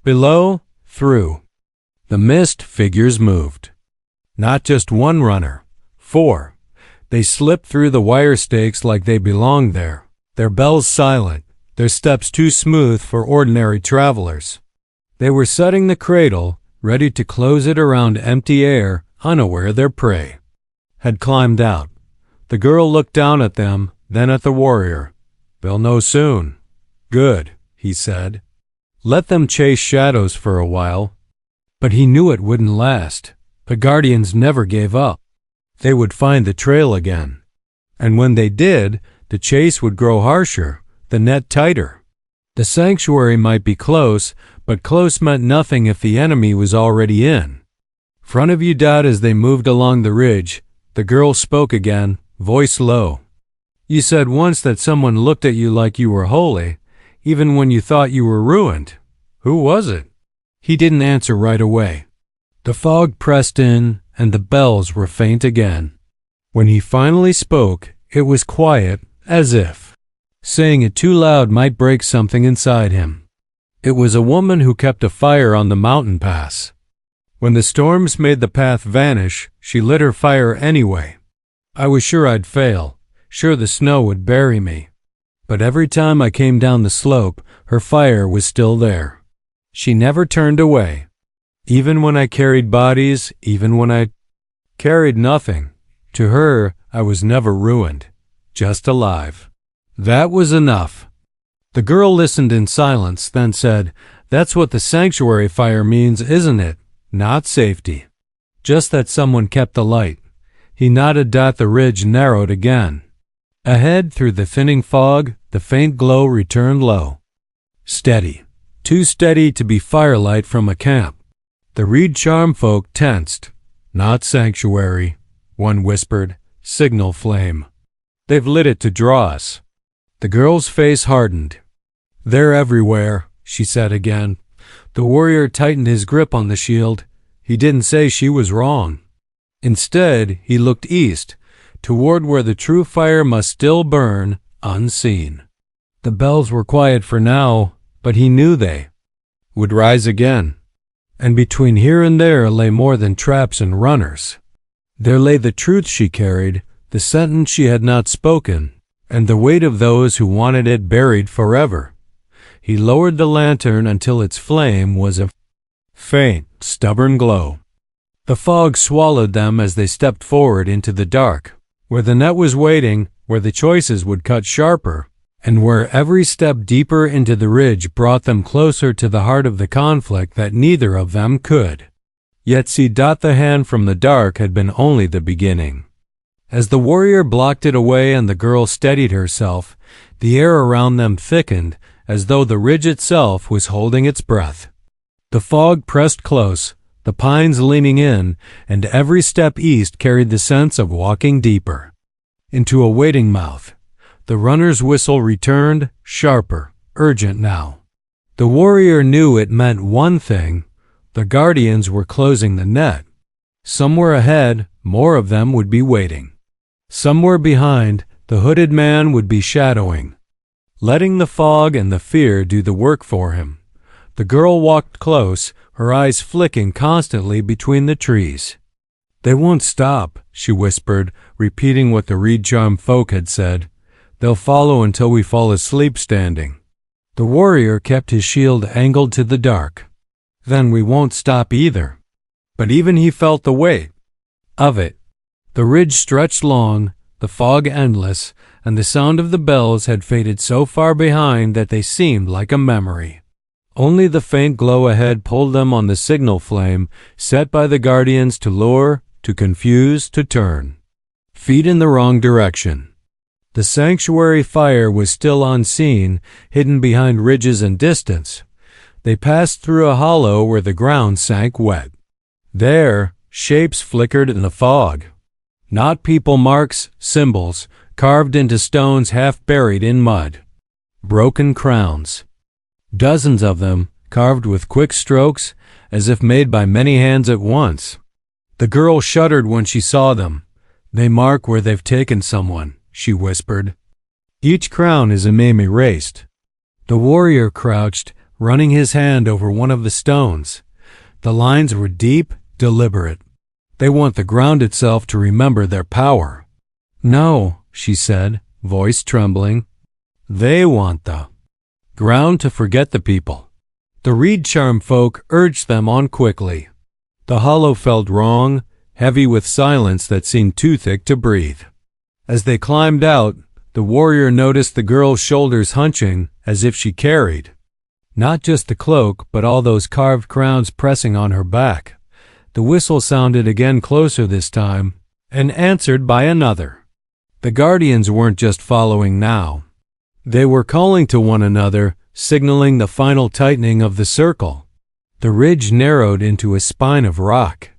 Below, through the mist, figures moved. Not just one runner, 4. They slipped through the wire stakes like they belonged there, their bells silent, their steps too smooth for ordinary travelers. They were setting the cradle, ready to close it around empty air, unaware their prey had climbed out. The girl looked down at them, then at the warrior. They'll know soon. Good, he said. Let them chase shadows for a while. But he knew it wouldn't last. The guardians never gave up. They would find the trail again. And when they did, the chase would grow harsher, the net tighter. The sanctuary might be close, but close meant nothing if the enemy was already in. Front of you, Dad. As they moved along the ridge, the girl spoke again, voice low. You said once that someone looked at you like you were holy, even when you thought you were ruined. Who was it? He didn't answer right away. The fog pressed in, and the bells were faint again. When he finally spoke, it was quiet, as if saying it too loud might break something inside him. It was a woman who kept a fire on the mountain pass. When the storms made the path vanish, she lit her fire anyway. I was sure I'd fail, sure the snow would bury me. But every time I came down the slope, her fire was still there. She never turned away. Even when I carried bodies, even when I carried nothing, to her I was never ruined, just alive. That was enough. The girl listened in silence, then said, That's what the sanctuary fire means, isn't it? Not safety. Just that someone kept the light. He nodded. The ridge narrowed again. Ahead, through the thinning fog, the faint glow returned low. Steady. Too steady to be firelight from a camp. The reed charm folk tensed. Not sanctuary, one whispered. Signal flame. They've lit it to draw us. The girl's face hardened. They're everywhere, she said again. The warrior tightened his grip on the shield. He didn't say she was wrong. Instead, he looked east, toward where the true fire must still burn, unseen. The bells were quiet for now, but he knew they would rise again. And between here and there lay more than traps and runners. There lay the truth she carried, the sentence she had not spoken, and the weight of those who wanted it buried forever. He lowered the lantern until its flame was a faint, stubborn glow. The fog swallowed them as they stepped forward into the dark, where the net was waiting, where the choices would cut sharper, and where every step deeper into the ridge brought them closer to the heart of the conflict that neither of them could. Yet see the hand from the dark had been only the beginning. As the warrior blocked it away and the girl steadied herself, the air around them thickened as though the ridge itself was holding its breath. The fog pressed close, the pines leaning in, and every step east carried the sense of walking deeper into a waiting mouth. The runner's whistle returned, sharper, urgent now. The warrior knew it meant one thing: the guardians were closing the net. Somewhere ahead, more of them would be waiting. Somewhere behind, the hooded man would be shadowing, letting the fog and the fear do the work for him. The girl walked close, her eyes flicking constantly between the trees. "They won't stop," she whispered, repeating what the reed charm folk had said. "They'll follow until we fall asleep standing." The warrior kept his shield angled to the dark. "Then we won't stop either." But even he felt the weight of it. The ridge stretched long, the fog endless, and the sound of the bells had faded so far behind that they seemed like a memory. Only the faint glow ahead pulled them on the signal flame set by the guardians to lure, to confuse, to turn. Feet in the wrong direction. The sanctuary fire was still unseen, hidden behind ridges and distance. They passed through a hollow where the ground sank wet. There, shapes flickered in the fog. Not people marks, symbols, carved into stones half buried in mud. Broken crowns. Dozens of them, carved with quick strokes, as if made by many hands at once. The girl shuddered when she saw them. "They mark where they've taken someone," she whispered. "Each crown is a name erased." The warrior crouched, running his hand over one of the stones. The lines were deep, deliberate. They want the ground itself to remember their power. "No," she said, voice trembling. "They want the ground to forget the people." The reed charm folk urged them on quickly. The hollow felt wrong, heavy with silence that seemed too thick to breathe. As they climbed out, the warrior noticed the girl's shoulders hunching as if she carried not just the cloak, but all those carved crowns pressing on her back. The whistle sounded again, closer this time, and answered by another. The guardians weren't just following now. They were calling to one another, signaling the final tightening of the circle. The ridge narrowed into a spine of rock.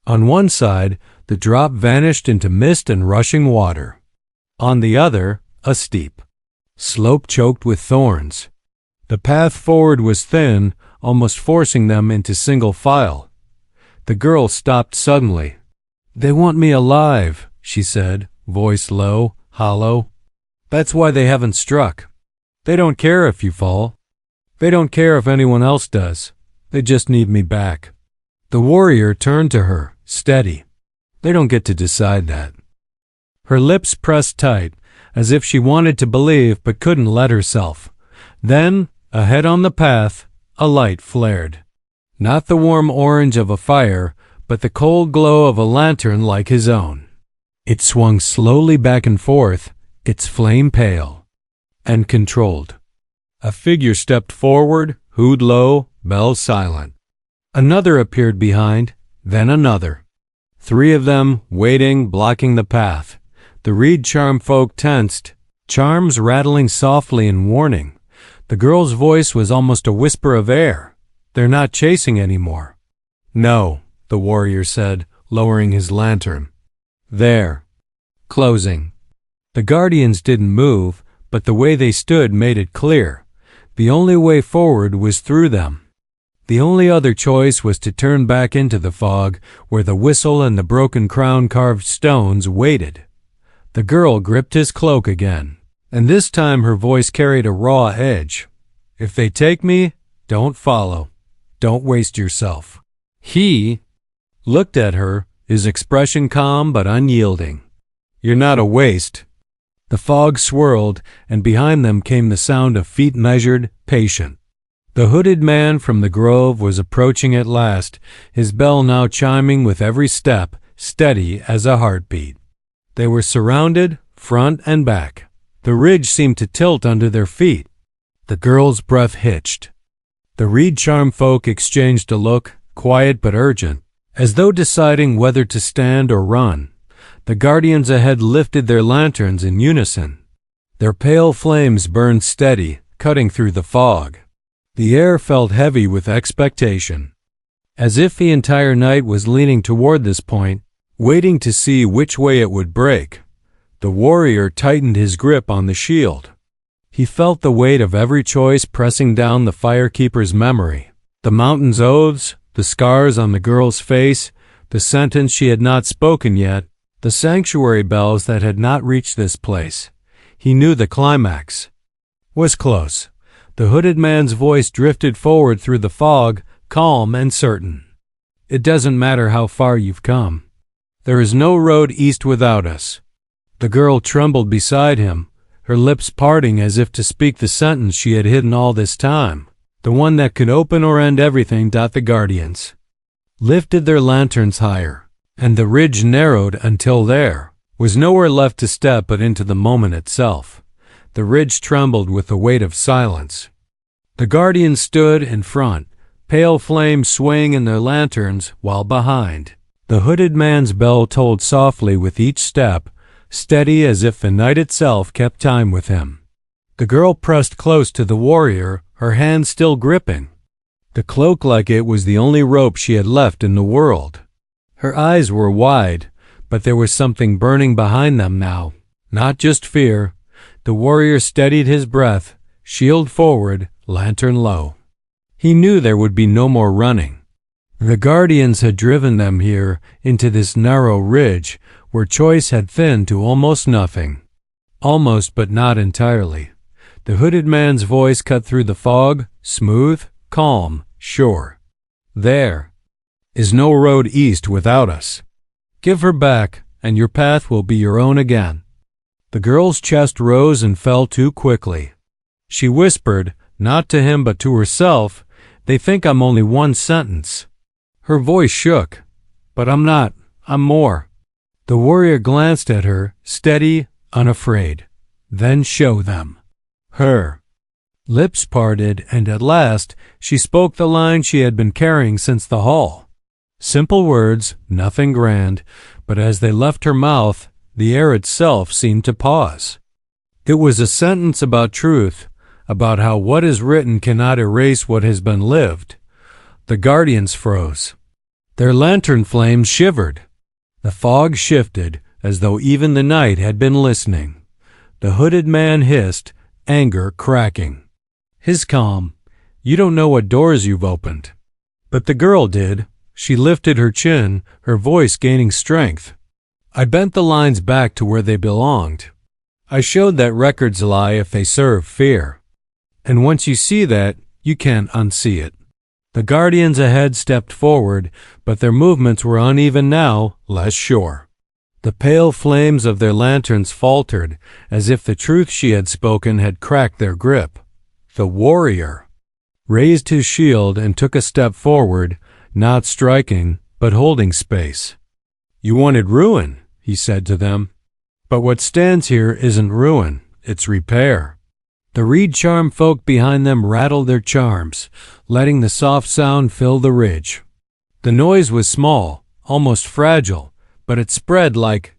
On one side, the drop vanished into mist and rushing water. On the other, a steep slope choked with thorns. The path forward was thin, almost forcing them into single file. The girl stopped suddenly. "They want me alive," she said, voice low, hollow. "That's why they haven't struck. They don't care if you fall. They don't care if anyone else does. They just need me back." The warrior turned to her, steady. "They don't get to decide that." Her lips pressed tight, as if she wanted to believe but couldn't let herself. Then, ahead on the path, a light flared. Not the warm orange of a fire, but the cold glow of a lantern like his own. It swung slowly back and forth, its flame pale and controlled. A figure stepped forward, hood low, bell silent. Another appeared behind, then another. 3 of them, waiting, blocking the path. The reed charm folk tensed, charms rattling softly in warning. The girl's voice was almost a whisper of air. "They're not chasing anymore." "No," the warrior said, lowering his lantern. "There." Closing. The guardians didn't move, but the way they stood made it clear. The only way forward was through them. The only other choice was to turn back into the fog, where the whistle and the broken crown-carved stones waited. The girl gripped his cloak again, and this time her voice carried a raw edge. "If they take me, don't follow. Don't waste yourself." He looked at her, his expression calm but unyielding. "You're not a waste." The fog swirled, and behind them came the sound of feet measured, patient. The hooded man from the grove was approaching at last, his bell now chiming with every step, steady as a heartbeat. They were surrounded, front and back. The ridge seemed to tilt under their feet. The girl's breath hitched. The Reed Charm folk exchanged a look, quiet but urgent, as though deciding whether to stand or run. The guardians ahead lifted their lanterns in unison. Their pale flames burned steady, cutting through the fog. The air felt heavy with expectation, as if the entire night was leaning toward this point, waiting to see which way it would break. The warrior tightened his grip on the shield. He felt the weight of every choice pressing down the firekeeper's memory. The mountain's oaths, the scars on the girl's face, the sentence she had not spoken yet, the sanctuary bells that had not reached this place. He knew the climax was close. The hooded man's voice drifted forward through the fog, calm and certain. "It doesn't matter how far you've come. There is no road east without us." The girl trembled beside him, her lips parting as if to speak the sentence she had hidden all this time, the one that could open or end everything. The guardians lifted their lanterns higher, and the ridge narrowed until there was nowhere left to step but into the moment itself. The ridge trembled with the weight of silence. The guardians stood in front, pale flames swaying in their lanterns, while behind, the hooded man's bell tolled softly with each step, steady as if the night itself kept time with him. The girl pressed close to the warrior, her hand still gripping. The cloak like it was the only rope she had left in the world. Her eyes were wide, but there was something burning behind them now, not just fear. The warrior steadied his breath, shield forward, lantern low. He knew there would be no more running. The guardians had driven them here, into this narrow ridge, where choice had thinned to almost nothing. Almost, but not entirely. The hooded man's voice cut through the fog, smooth, calm, sure. "There is no road east without us. Give her back, and your path will be your own again." The girl's chest rose and fell too quickly. She whispered, not to him but to herself, "They think I'm only one sentence." Her voice shook. "But I'm not. I'm more." The warrior glanced at her, steady, unafraid. "Then show them." Her lips parted, and at last she spoke the line she had been carrying since the hall. Simple words, nothing grand, but as they left her mouth, the air itself seemed to pause. It was a sentence about truth, about how what is written cannot erase what has been lived. The guardians froze. Their lantern flames shivered. The fog shifted, as though even the night had been listening. The hooded man hissed, anger cracking. His calm, "You don't know what doors you've opened." But the girl did. She lifted her chin, her voice gaining strength. "I bent the lines back to where they belonged. I showed that records lie if they serve fear. And once you see that, you can't unsee it." The guardians ahead stepped forward, but their movements were uneven now, less sure. The pale flames of their lanterns faltered, as if the truth she had spoken had cracked their grip. The warrior raised his shield and took a step forward, not striking, but holding space. "You wanted ruin," he said to them. "But what stands here isn't ruin, it's repair." The Reed Charm folk behind them rattled their charms, letting the soft sound fill the ridge. The noise was small, almost fragile, but it spread like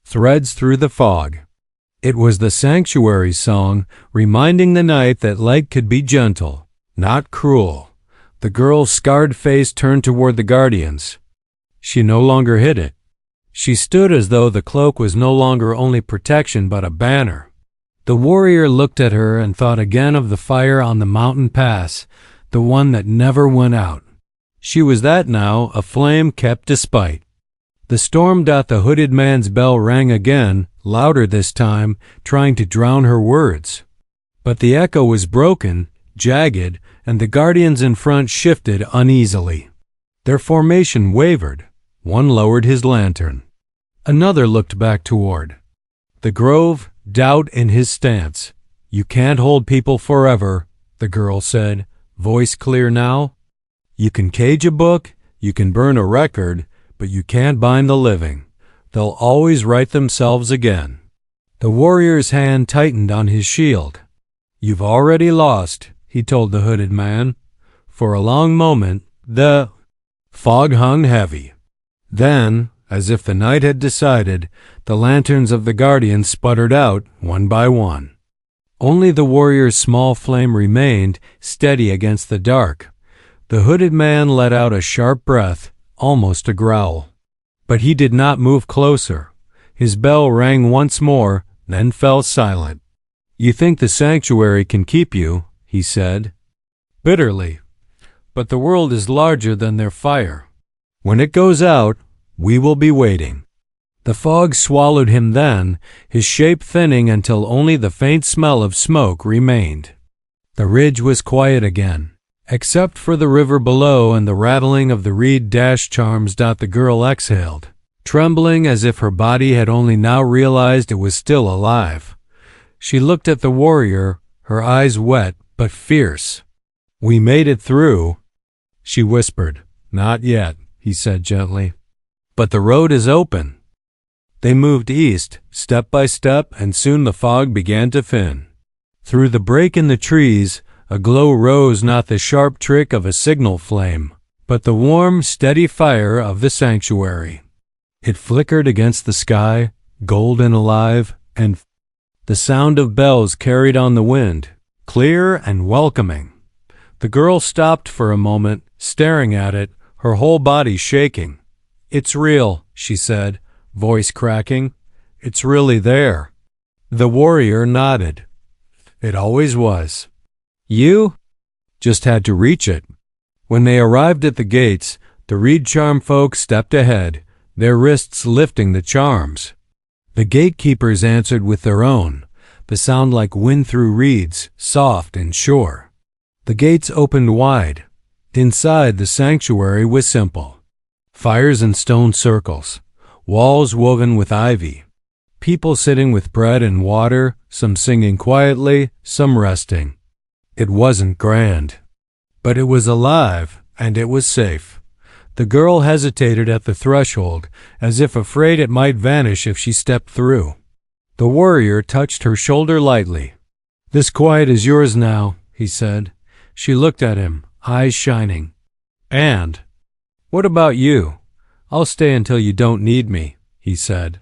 threads through the fog. It was the sanctuary song, reminding the night that light could be gentle, not cruel. The girl's scarred face turned toward the guardians. She no longer hid it. She stood as though the cloak was no longer only protection but a banner. The warrior looked at her and thought again of the fire on the mountain pass, the one that never went out. She was that now, a flame kept despite. The storm. The hooded man's bell rang again, louder this time, trying to drown her words. But the echo was broken, jagged, and the guardians in front shifted uneasily. Their formation wavered. One lowered his lantern. Another looked back toward the grove, doubt in his stance. "You can't hold people forever," the girl said, voice clear now. "You can cage a book, you can burn a record, but you can't bind the living. They'll always right themselves again." The warrior's hand tightened on his shield. "You've already lost," he told the hooded man. For a long moment, the fog hung heavy. Then, as if the night had decided, the lanterns of the guardians sputtered out one by one. Only the warrior's small flame remained, steady against the dark. The hooded man let out a sharp breath, almost a growl. But he did not move closer. His bell rang once more, then fell silent. "You think the sanctuary can keep you," he said, bitterly. "But the world is larger than their fire. When it goes out, we will be waiting." The fog swallowed him then, his shape thinning until only the faint smell of smoke remained. The ridge was quiet again, except for the river below and the rattling of the reed dash charms. The girl exhaled, trembling as if her body had only now realized it was still alive. She looked at the warrior, her eyes wet but fierce. "We made it through," she whispered. "Not yet," he said gently. "But the road is open." They moved east, step by step, and soon the fog began to thin. Through the break in the trees, a glow rose, not the sharp trick of a signal flame, but the warm, steady fire of the sanctuary. It flickered against the sky, golden alive, and the sound of bells carried on the wind, clear and welcoming. The girl stopped for a moment, staring at it, her whole body shaking. "It's real," she said, voice cracking. "It's really there." The warrior nodded. "It always was. You just had to reach it." When they arrived at the gates, the reed charm folk stepped ahead, their wrists lifting the charms. The gatekeepers answered with their own, the sound like wind through reeds, soft and sure. The gates opened wide. Inside, the sanctuary was simple. Fires in stone circles, walls woven with ivy, people sitting with bread and water, some singing quietly, some resting. It wasn't grand, but it was alive, and it was safe. The girl hesitated at the threshold, as if afraid it might vanish if she stepped through. The warrior touched her shoulder lightly. "This quiet is yours now," he said. She looked at him, eyes shining. "And what about you? I'll stay until you don't need me," he said.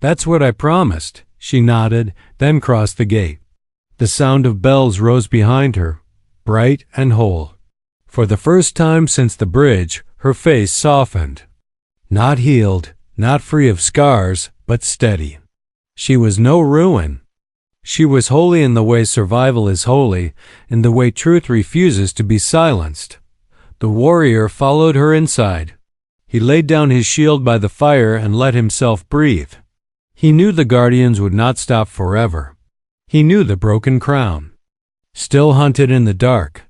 "That's what I promised." She nodded, then crossed the gate. The sound of bells rose behind her, bright and whole. For the first time since the bridge, her face softened. Not healed, not free of scars, but steady. She was no ruin. She was holy in the way survival is holy, in the way truth refuses to be silenced. The warrior followed her inside. He laid down his shield by the fire and let himself breathe. He knew the guardians would not stop forever. He knew the broken crown still hunted in the dark.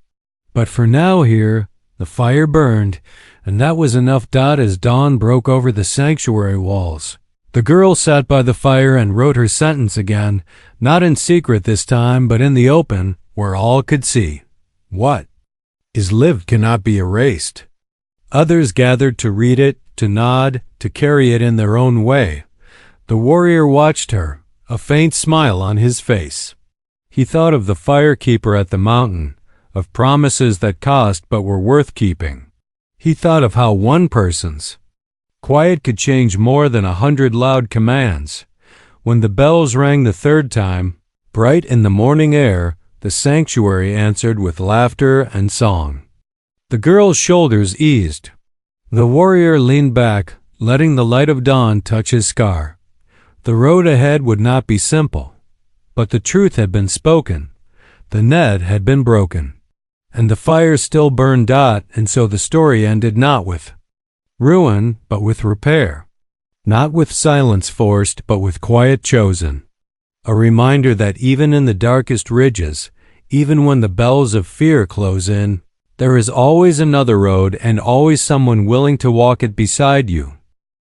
But for now here, the fire burned, and that was enough. As dawn broke over the sanctuary walls, the girl sat by the fire and wrote her sentence again, not in secret this time, but in the open, where all could see. What is lived cannot be erased. Others gathered to read it, to nod, to carry it in their own way. The warrior watched her, a faint smile on his face. He thought of the firekeeper at the mountain, of promises that cost but were worth keeping. He thought of how one person's quiet could change more than 100 loud commands. When the bells rang the third time, bright in the morning air, the sanctuary answered with laughter and song. The girl's shoulders eased. The warrior leaned back, letting the light of dawn touch his scar. The road ahead would not be simple, but the truth had been spoken. The net had been broken, and the fire still burned. And so the story ended not with ruin, but with repair. Not with silence forced, but with quiet chosen. A reminder that even in the darkest ridges, even when the bells of fear close in, there is always another road and always someone willing to walk it beside you.